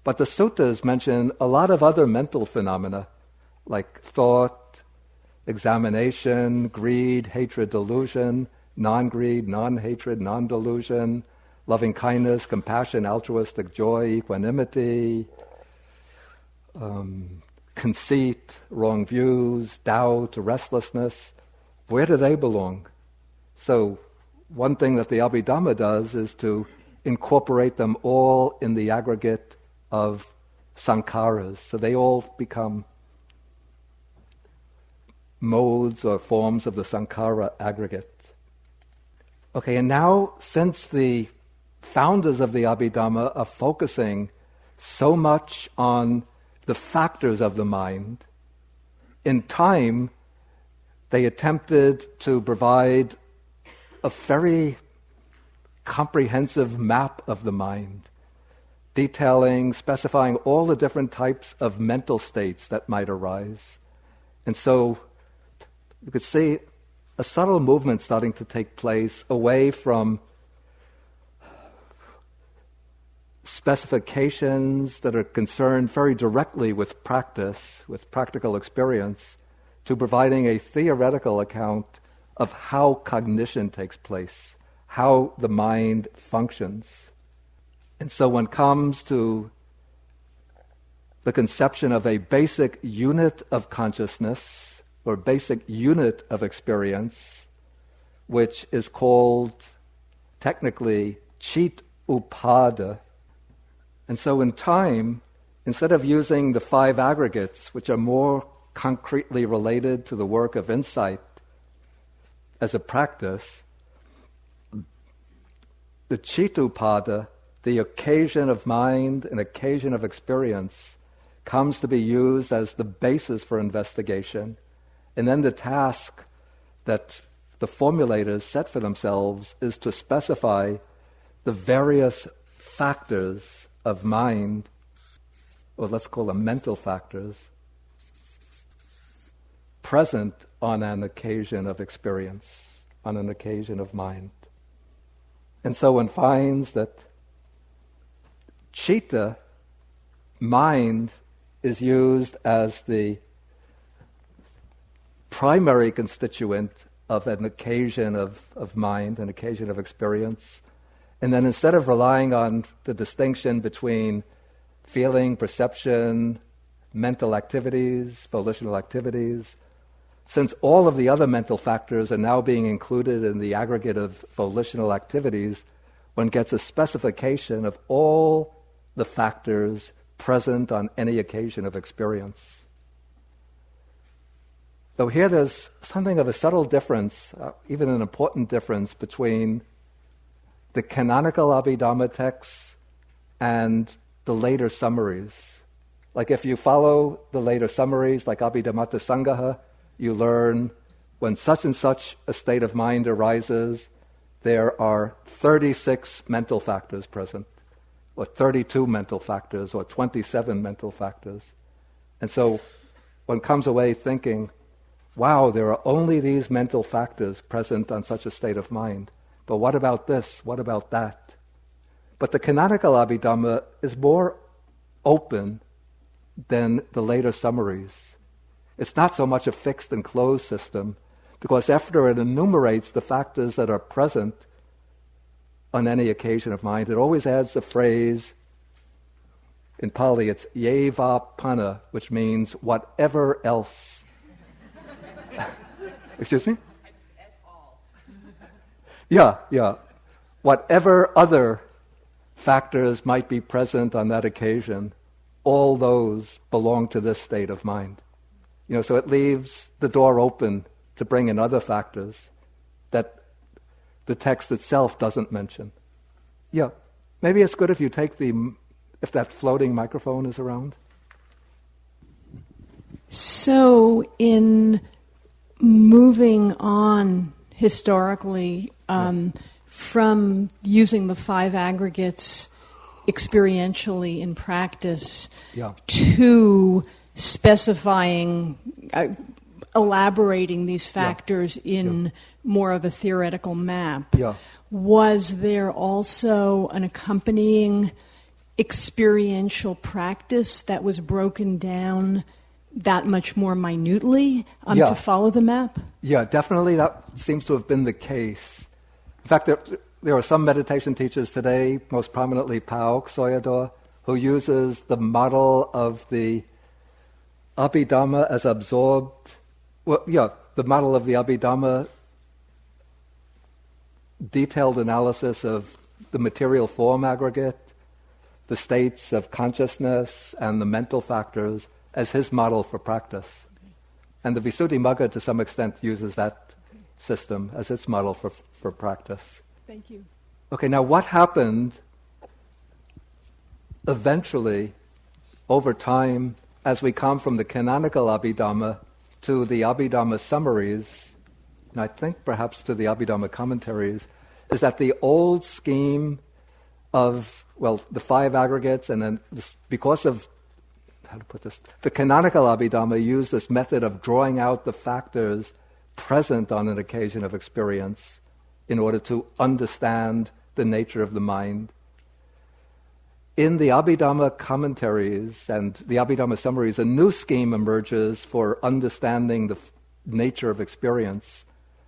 But the suttas mention a lot of other mental phenomena, like thought, examination, greed, hatred, delusion, non-greed, non-hatred, non-delusion, loving kindness, compassion, altruistic joy, equanimity, conceit, wrong views, doubt, restlessness. Where do they belong? So one thing that the Abhidhamma does is to incorporate them all in the aggregate of sankharas. So they all become modes or forms of the sankhara aggregate. Okay, and now since the founders of the Abhidhamma are focusing so much on the factors of the mind, in time they attempted to provide a very comprehensive map of the mind, detailing, specifying all the different types of mental states that might arise. And so you could see a subtle movement starting to take place away from specifications that are concerned very directly with practice, with practical experience, to providing a theoretical account of how cognition takes place, how the mind functions. And so one comes to the conception of a basic unit of consciousness or basic unit of experience, which is called technically chit upada. And so in time, instead of using the 5 aggregates, which are more concretely related to the work of insight as a practice, the chitupada, the occasion of mind and occasion of experience, comes to be used as the basis for investigation. And then the task that the formulators set for themselves is to specify the various factors of mind, or let's call them mental factors, present on an occasion of experience, on an occasion of mind. And so one finds that chitta, mind, is used as the primary constituent of an occasion of mind, an occasion of experience. And then instead of relying on the distinction between feeling, perception, mental activities, volitional activities, since all of the other mental factors are now being included in the aggregate of volitional activities, one gets a specification of all the factors present on any occasion of experience. Though here there's something of a subtle difference, even an important difference, between the canonical Abhidhamma texts and the later summaries. Like if you follow the later summaries, like Abhidhammata Sangaha, you learn when such and such a state of mind arises, there are 36 mental factors present, or 32 mental factors, or 27 mental factors. And so one comes away thinking, wow, there are only these mental factors present on such a state of mind. But what about this? What about that? But the canonical Abhidhamma is more open than the later summaries. It's not so much a fixed and closed system, because after it enumerates the factors that are present on any occasion of mind, it always adds the phrase, in Pali it's yeva panna, which means whatever else. Excuse me? Yeah. Whatever other factors might be present on that occasion, all those belong to this state of mind. So it leaves the door open to bring in other factors that the text itself doesn't mention. Yeah, maybe it's good if you if that floating microphone is around. So in moving on historically from using the 5 aggregates experientially in practice to specifying, elaborating these factors in more of a theoretical map, was there also an accompanying experiential practice that was broken down that much more minutely to follow the map? Yeah, definitely that seems to have been the case. In fact, there are some meditation teachers today, most prominently Pao Soyador, who uses the model of the Abhidhamma as absorbed, the model of the Abhidhamma, detailed analysis of the material form aggregate, the states of consciousness, and the mental factors as his model for practice. And the Visuddhimagga, to some extent, uses that system as its model for practice. Thank you. Okay, now what happened eventually, over time, as we come from the canonical Abhidhamma to the Abhidhamma summaries, and I think perhaps to the Abhidhamma commentaries, is that the old scheme of, the 5 aggregates, and then because of, the canonical Abhidhamma used this method of drawing out the factors present on an occasion of experience in order to understand the nature of the mind. In the Abhidhamma commentaries and the Abhidhamma summaries, a new scheme emerges for understanding the nature of experience.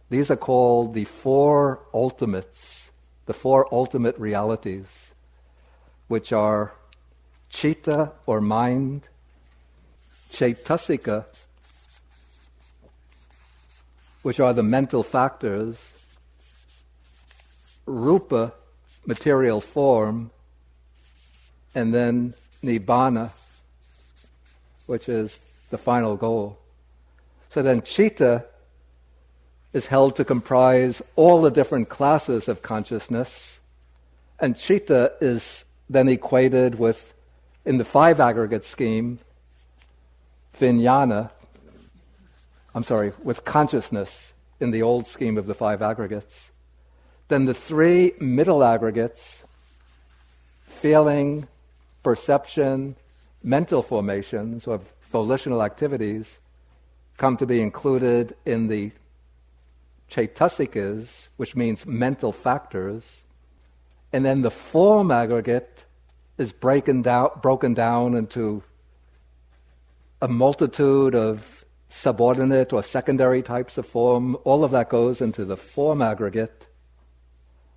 These are called the 4 ultimates, the 4 ultimate realities, which are citta, or mind, caitasika, which are the mental factors, rupa, material form, and then nibbana, which is the final goal. So then citta is held to comprise all the different classes of consciousness, and citta is then equated with, in the 5 aggregate scheme, with consciousness in the old scheme of the 5 aggregates. Then the 3 middle aggregates, feeling, perception, mental formations, or volitional activities, come to be included in the caitasikas, which means mental factors. And then the form aggregate is broken down into a multitude of subordinate or secondary types of form. All of that goes into the form aggregate.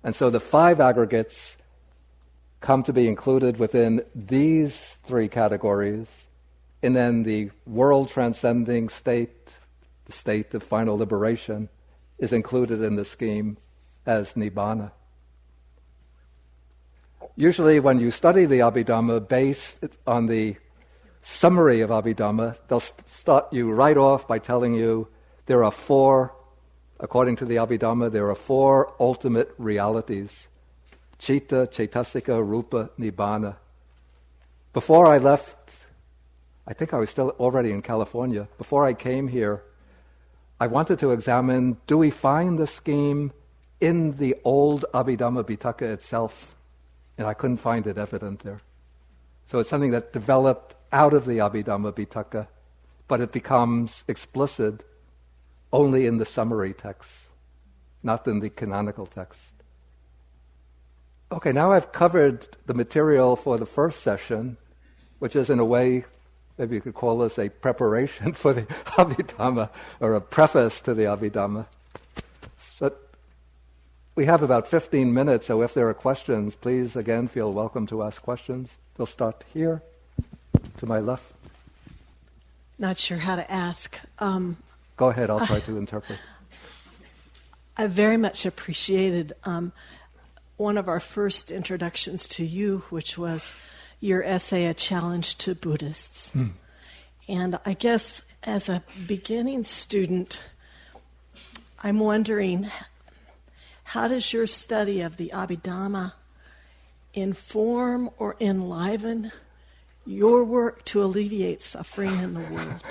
And so the 5 aggregates come to be included within these 3 categories. And then the world-transcending state, the state of final liberation, is included in the scheme as nibbana. Usually when you study the Abhidhamma based on the summary of Abhidhamma, they'll start you right off by telling you there are 4, according to the Abhidhamma, there are 4 ultimate realities: citta, caitasika, rupa, nibbana. Before I left, I think I was still already in California, before I came here, I wanted to examine, do we find the scheme in the old Abhidhamma Pitaka itself? And I couldn't find it evident there. So it's something that developed out of the Abhidhamma Pitaka, but it becomes explicit only in the summary text, not in the canonical text. Okay, now I've covered the material for the first session, which is in a way, maybe you could call this a preparation for the Abhidhamma, or a preface to the Abhidhamma. But we have about 15 minutes, so if there are questions, please again feel welcome to ask questions. They'll start here, to my left. Not sure how to ask. Go ahead, I'll try to interpret. I very much appreciated one of our first introductions to you, which was your essay, A Challenge to Buddhists. And I guess as a beginning student, I'm wondering, how does your study of the Abhidhamma inform or enliven your work to alleviate suffering in the world?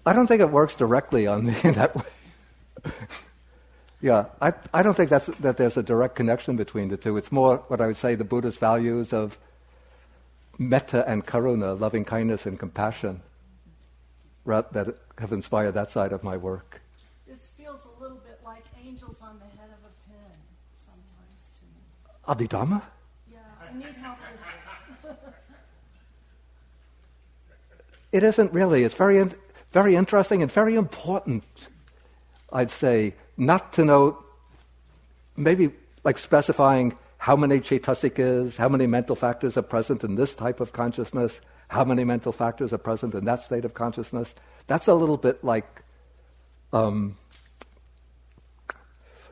I don't think it works directly on me in that way. Yeah, I don't think that there's a direct connection between the two. It's more what I would say the Buddhist values of metta and karuna, loving kindness and compassion, that have inspired that side of my work. This feels a little bit like angels on the head of a pin sometimes to me. Abhidhamma? Yeah. It isn't really. It's very, very interesting and very important, I'd say, not to know, maybe like specifying how many chaitasikas, how many mental factors are present in this type of consciousness, how many mental factors are present in that state of consciousness. That's a little bit like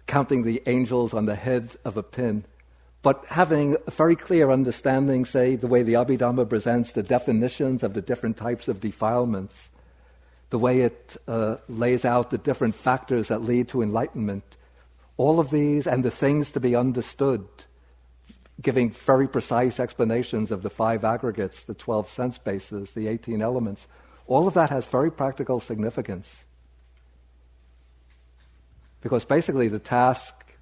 counting the angels on the head of a pin. But having a very clear understanding, say, the way the Abhidhamma presents the definitions of the different types of defilements, the way it lays out the different factors that lead to enlightenment, all of these and the things to be understood, giving very precise explanations of the 5 aggregates, the 12 sense bases, the 18 elements, all of that has very practical significance. Because basically the task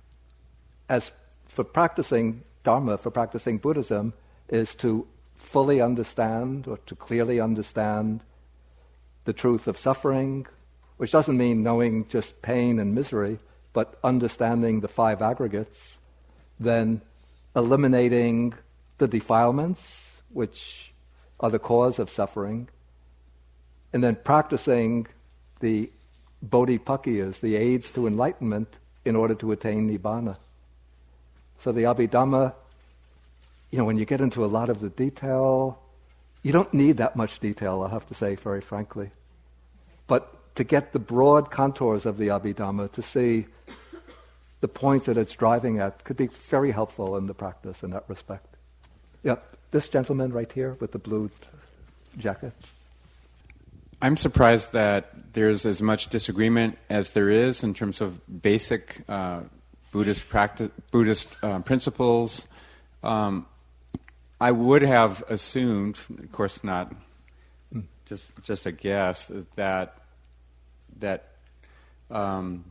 as for practicing Dharma, for practicing Buddhism, is to fully understand or to clearly understand the truth of suffering, which doesn't mean knowing just pain and misery, but understanding the 5 aggregates, then eliminating the defilements, which are the cause of suffering, and then practicing the bodhipakkhiyas, the aids to enlightenment, in order to attain nibbana. So the Abhidhamma, when you get into a lot of the detail, you don't need that much detail, I have to say, very frankly. But to get the broad contours of the Abhidhamma, to see the points that it's driving at, could be very helpful in the practice in that respect. Yeah, this gentleman right here with the blue jacket. I'm surprised that there's as much disagreement as there is in terms of basic Buddhist principles. I would have assumed, of course not just a guess, that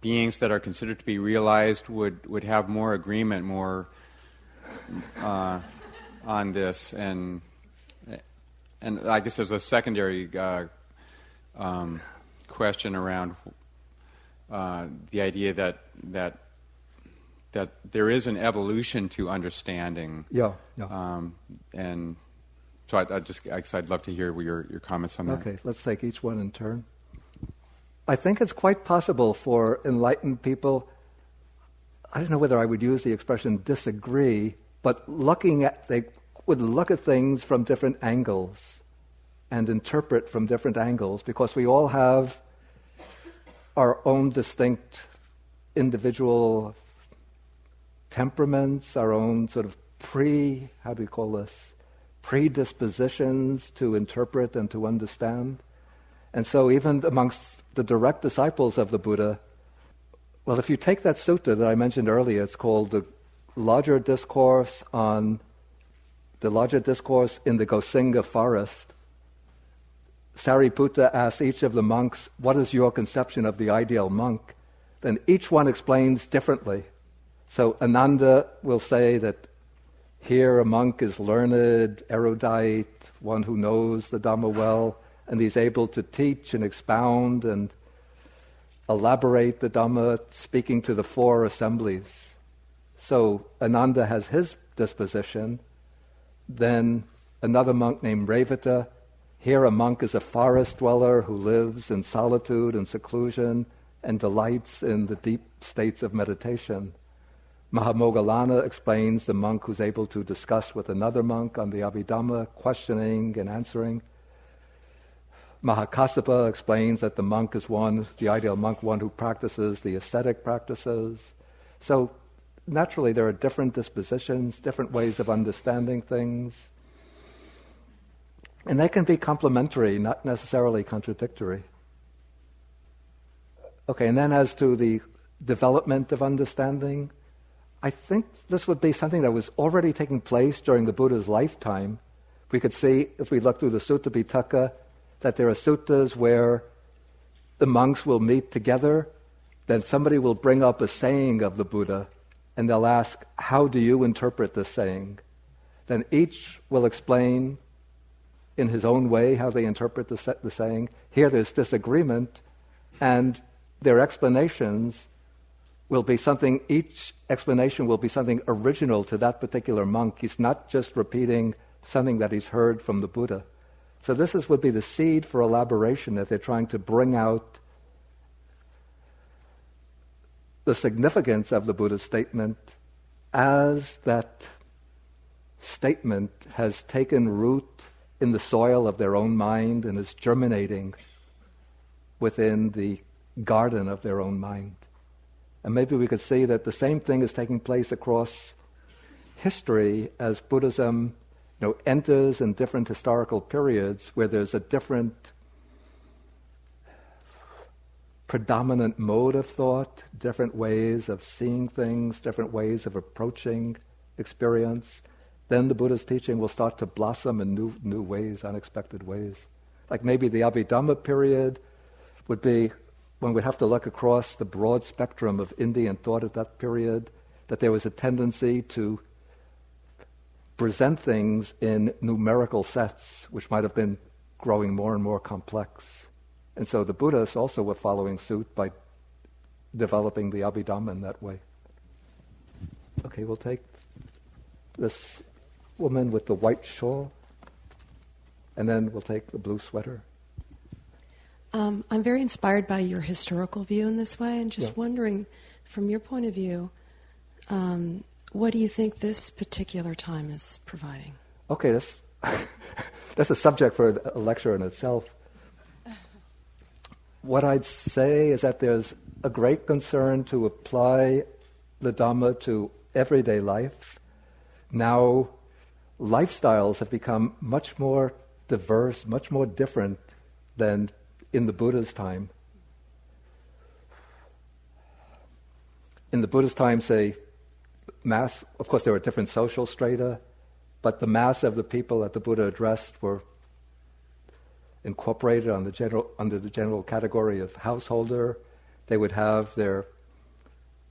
beings that are considered to be realized would have more agreement, more on this, and I guess there's a secondary question around the idea that there is an evolution to understanding. Yeah. And so I'd love to hear your comments on that. Okay, let's take each one in turn. I think it's quite possible for enlightened people, I don't know whether I would use the expression disagree, but they would look at things from different angles and interpret from different angles, because we all have our own distinct individual temperaments, our own sort of predispositions to interpret and to understand. And so even amongst the direct disciples of the Buddha, well, if you take that sutta that I mentioned earlier, it's called the larger discourse in the Gosinga forest. Sariputta asks each of the monks, what is your conception of the ideal monk? Then each one explains differently. So Ananda will say that here a monk is learned, erudite, one who knows the Dhamma well, and he's able to teach and expound and elaborate the Dhamma, speaking to the 4 assemblies. So Ananda has his disposition. Then another monk named Revata, here a monk is a forest dweller who lives in solitude and seclusion and delights in the deep states of meditation. Mahamoggallana explains the monk who's able to discuss with another monk on the Abhidhamma, questioning and answering. Mahakassapa explains that the monk is the ideal monk, one who practices the ascetic practices. So naturally there are different dispositions, different ways of understanding things. And they can be complementary, not necessarily contradictory. Okay, and then as to the development of understanding, I think this would be something that was already taking place during the Buddha's lifetime. We could see, if we look through the Sutta Pitaka, that there are suttas where the monks will meet together, then somebody will bring up a saying of the Buddha, and they'll ask, how do you interpret this saying? Then each will explain in his own way how they interpret the saying. Here there's disagreement, and their explanations will be each explanation will be something original to that particular monk. He's not just repeating something that he's heard from the Buddha. So this would be the seed for elaboration if they're trying to bring out the significance of the Buddha's statement as that statement has taken root in the soil of their own mind and is germinating within the garden of their own mind. And maybe we could see that the same thing is taking place across history as Buddhism enters in different historical periods where there's a different predominant mode of thought, different ways of seeing things, different ways of approaching experience. Then the Buddha's teaching will start to blossom in new ways, unexpected ways. Like maybe the Abhidhamma period would be when we have to look across the broad spectrum of Indian thought at that period, that there was a tendency to present things in numerical sets, which might have been growing more and more complex. And so the Buddhists also were following suit by developing the Abhidhamma in that way. Okay, we'll take this woman with the white shawl, and then we'll take the blue sweater. I'm very inspired by your historical view in this way, and just wondering, from your point of view, what do you think this particular time is providing? Okay, that's a subject for a lecture in itself. What I'd say is that there's a great concern to apply the Dhamma to everyday life. Now, lifestyles have become much more diverse, much more different than in the Buddha's time. In the Buddha's time, say, mass, of course there were different social strata, but the mass of the people that the Buddha addressed were incorporated under the general category of householder. They would have their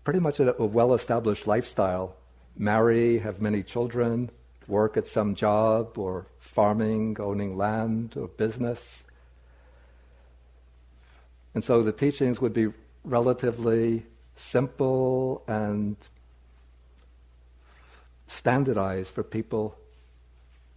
pretty much a well-established lifestyle, marry, have many children, work at some job, or farming, owning land, or business. And so the teachings would be relatively simple and standardized for people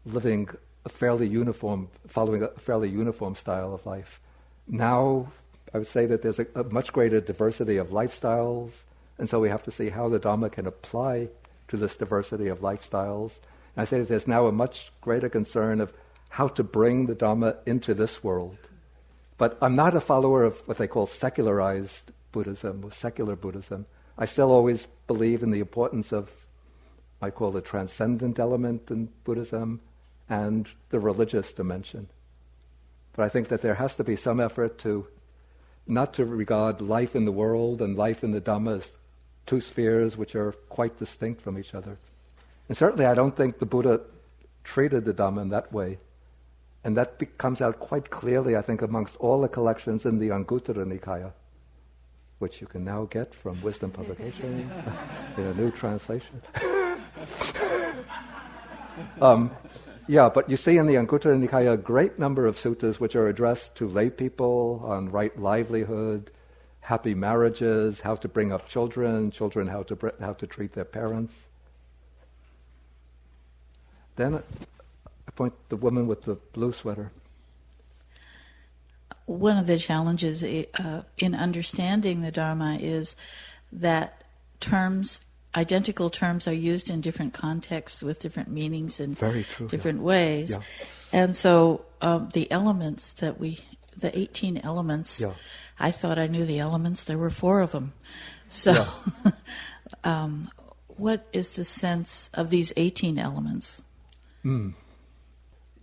living following a fairly uniform style of life. Now, I would say that there's a much greater diversity of lifestyles, and so we have to see how the Dhamma can apply to this diversity of lifestyles. And I say that there's now a much greater concern of how to bring the Dhamma into this world. But I'm not a follower of what they call secularized Buddhism, or secular Buddhism. I still always believe in the importance of, I call the transcendent element in Buddhism, and the religious dimension. But I think that there has to be some effort to not to regard life in the world and life in the Dhamma as two spheres which are quite distinct from each other. And certainly I don't think the Buddha treated the Dhamma in that way. And that comes out quite clearly, I think, amongst all the collections in the Anguttara Nikāya, which you can now get from Wisdom Publications in a new translation. But you see in the Anguttara Nikāya a great number of suttas which are addressed to lay people on right livelihood, happy marriages, how to bring up children how to treat their parents. Then I point the woman with the blue sweater. One of the challenges in understanding the Dharma is that identical terms are used in different contexts with different meanings in different ways. Yeah. And so the elements the 18 elements, I thought I knew the elements. There were 4 of them. So what is the sense of these 18 elements?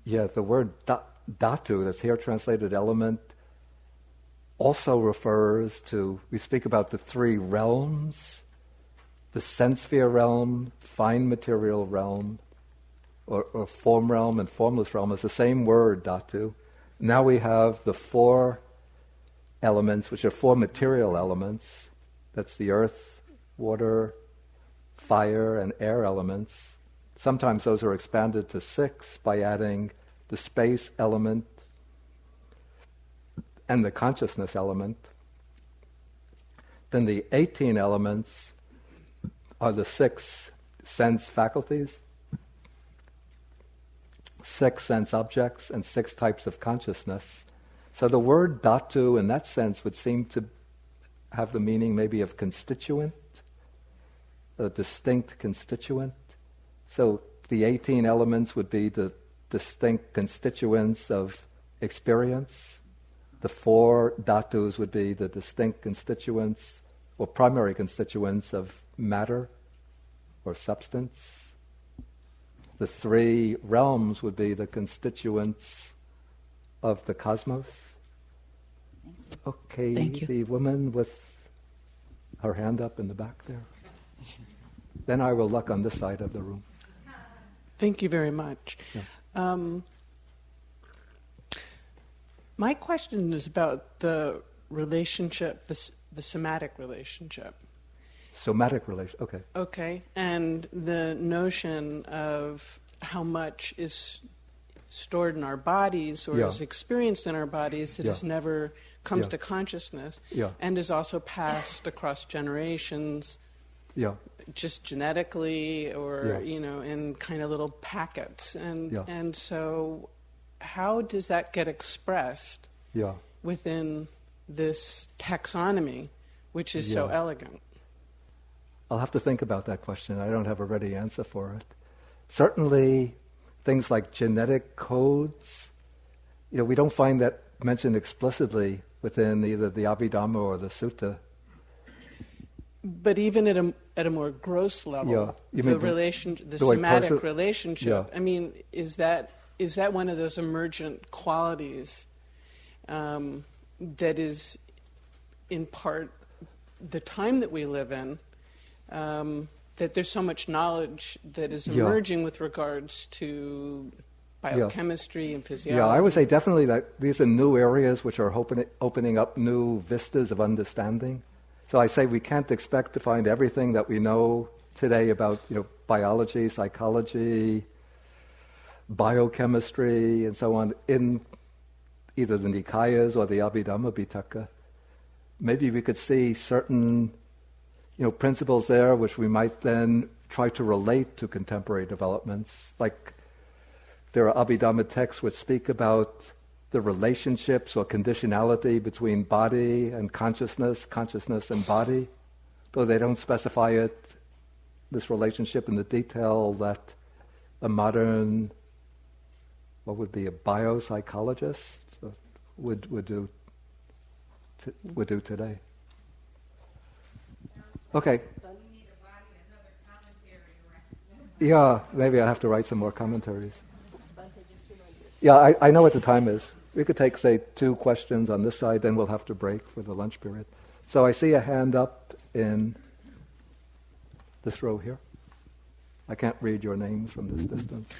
Yeah, the word dhatu, that's here translated element, also refers to, we speak about the 3 realms, the sense sphere realm, fine material realm, or form realm and formless realm is the same word, dhatu. Now we have the 4 elements, which are 4 material elements. That's the earth, water, fire, and air elements. Sometimes those are expanded to 6 by adding the space element and the consciousness element. Then the 18 elements are the 6 sense faculties. 6 sense objects and 6 types of consciousness. So the word dhatu in that sense would seem to have the meaning maybe of constituent, a distinct constituent. So the 18 elements would be the distinct constituents of experience. The 4 dhatus would be the distinct constituents or primary constituents of matter or substance. The 3 realms would be the constituents of the cosmos. Okay, Thank you. The woman with her hand up in the back there. Then I will look on this side of the room. Thank you very much. Yeah. My question is about the relationship, the somatic relationship. Somatic relation, okay. Okay, and the notion of how much is stored in our bodies or is experienced in our bodies that is never comes to consciousness and is also passed across generations just genetically or, in kind of little packets. And so how does that get expressed within this taxonomy, which is so elegant? I'll have to think about that question. I don't have a ready answer for it. Certainly, things like genetic codes, we don't find that mentioned explicitly within either the Abhidhamma or the Sutta. But even at a more gross level, the somatic relationship. I mean, is that one of those emergent qualities that is, in part, the time that we live in? That there's so much knowledge that is emerging with regards to biochemistry and physiology. Yeah, I would say definitely that these are new areas which are opening up new vistas of understanding. So I say we can't expect to find everything that we know today about biology, psychology, biochemistry, and so on in either the Nikāyas or the Abhidhamma Pitaka. Maybe we could see certain principles there which we might then try to relate to contemporary developments. Like there are Abhidhamma texts which speak about the relationships or conditionality between body and consciousness and body, though they don't specify this relationship in the detail that a modern, what would be a biopsychologist would do today. Okay. Yeah, maybe I have to write some more commentaries. Yeah, I know what the time is. We could take, say, 2 questions on this side, then we'll have to break for the lunch period. So I see a hand up in this row here. I can't read your names from this distance.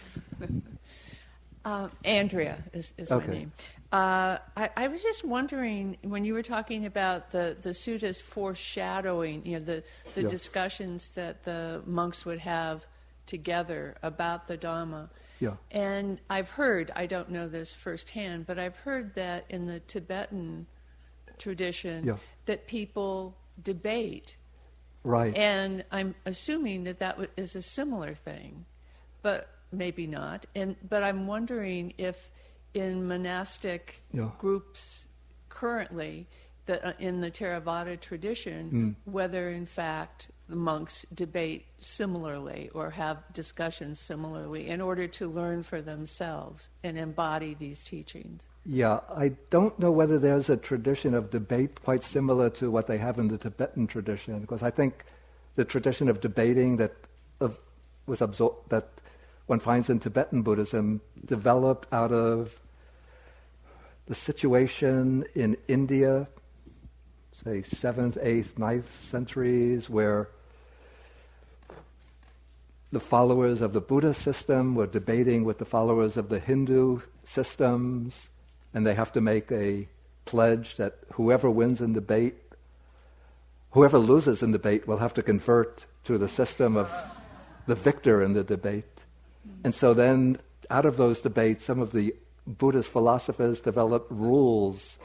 Andrea is my name. I was just wondering, when you were talking about the suttas foreshadowing, the discussions that the monks would have together about the Dhamma. Yeah. And I've heard, I don't know this firsthand, but I've heard that in the Tibetan tradition that people debate. Right. And I'm assuming that is a similar thing, but maybe not. But I'm wondering if in monastic groups currently, that in the Theravada tradition, whether in fact the monks debate similarly or have discussions similarly in order to learn for themselves and embody these teachings. Yeah, I don't know whether there's a tradition of debate quite similar to what they have in the Tibetan tradition, because I think the tradition of debating that one finds in Tibetan Buddhism developed out of the situation in India, say 7th, 8th, 9th centuries, where the followers of the Buddhist system were debating with the followers of the Hindu systems, and they have to make a pledge that whoever loses in debate will have to convert to the system of the victor in the debate. And so then, out of those debates, some of the Buddhist philosophers developed rules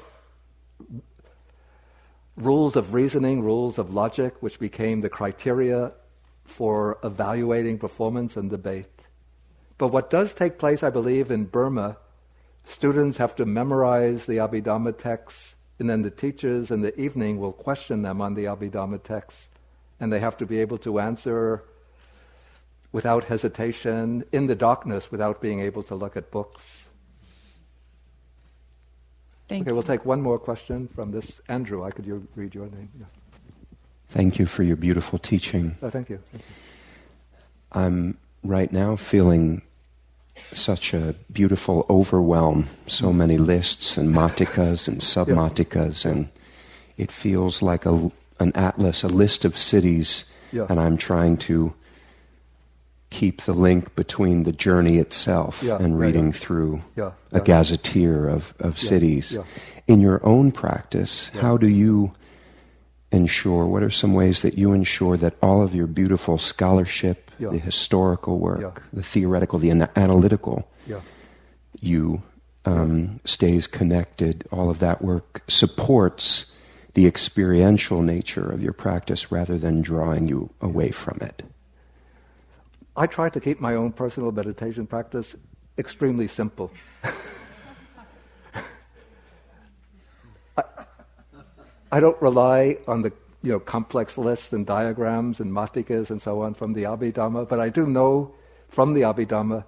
of reasoning, rules of logic, which became the criteria for evaluating performance and debate. But what does take place, I believe, in Burma, students have to memorize the Abhidhamma texts, and then the teachers in the evening will question them on the Abhidhamma texts, and they have to be able to answer without hesitation, in the darkness, without being able to look at books. Thank you. We'll take one more question from this. Andrew, could you read your name? Yeah. Thank you for your beautiful teaching. Oh, thank you. Thank you. I'm right now feeling such a beautiful overwhelm, so many lists and matikas and sub-matikas, and it feels like an atlas, a list of cities, and I'm trying to keep the link between the journey itself and reading through a gazetteer of cities. In your own practice, how do you ensure, what are some ways that you ensure that all of your beautiful scholarship, the historical work, the theoretical, the analytical, you stays connected, all of that work supports the experiential nature of your practice rather than drawing you away from it? I try to keep my own personal meditation practice extremely simple. I don't rely on the complex lists and diagrams and matikas and so on from the Abhidhamma, but I do know from the Abhidhamma,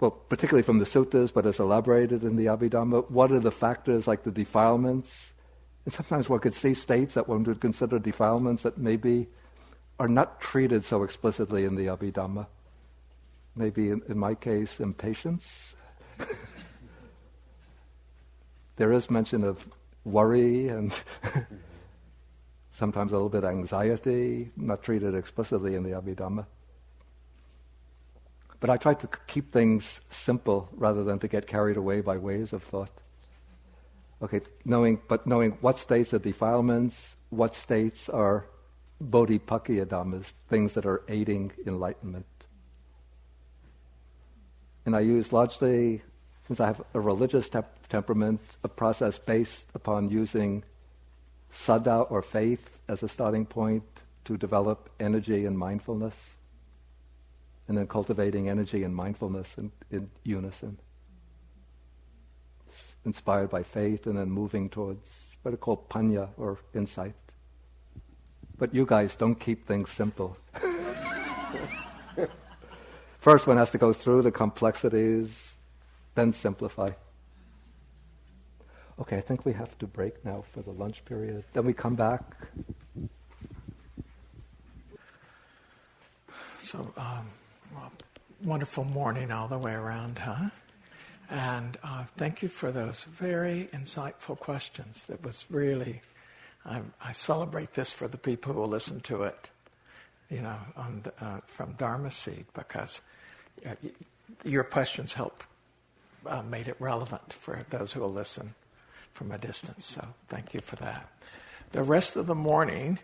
well, particularly from the suttas, but as elaborated in the Abhidhamma, what are the factors like the defilements? And sometimes one could see states that one would consider defilements that maybe are not treated so explicitly in the Abhidhamma. Maybe in my case, impatience. There is mention of worry and sometimes a little bit of anxiety, not treated explicitly in the Abhidhamma. But I try to keep things simple rather than to get carried away by waves of thought. Okay, knowing what states are defilements, what states are bodhipakkhya dhammas, things that are aiding enlightenment. And I use largely, since I have a religious temperament, a process based upon using saddha or faith as a starting point to develop energy and mindfulness, and then cultivating energy and mindfulness in unison. Inspired by faith and then moving towards what are called panya or insight. But you guys don't keep things simple. First one has to go through the complexities, then simplify. Okay, I think we have to break now for the lunch period. Then we come back. So, wonderful morning all the way around, huh? And thank you for those very insightful questions. It was really, I celebrate this for the people who will listen to it, from Dharma Seed, because your questions help made it relevant for those who will listen from a distance. So thank you for that. The rest of the morning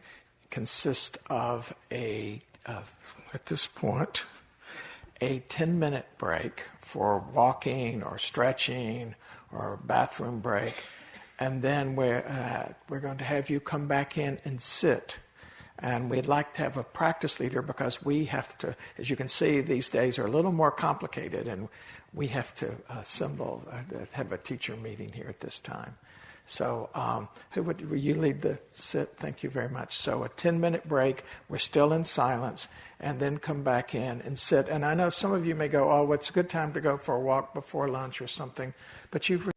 consists of at this point, a 10-minute break for walking or stretching or bathroom break. And then we're going to have you come back in and sit. And we'd like to have a practice leader because we have to, as you can see, these days are a little more complicated, and we have to have a teacher meeting here at this time. So will you lead the sit? Thank you very much. So a 10-minute break. We're still in silence, and then come back in and sit. And I know some of you may go, oh, it's a good time to go for a walk before lunch or something, but you've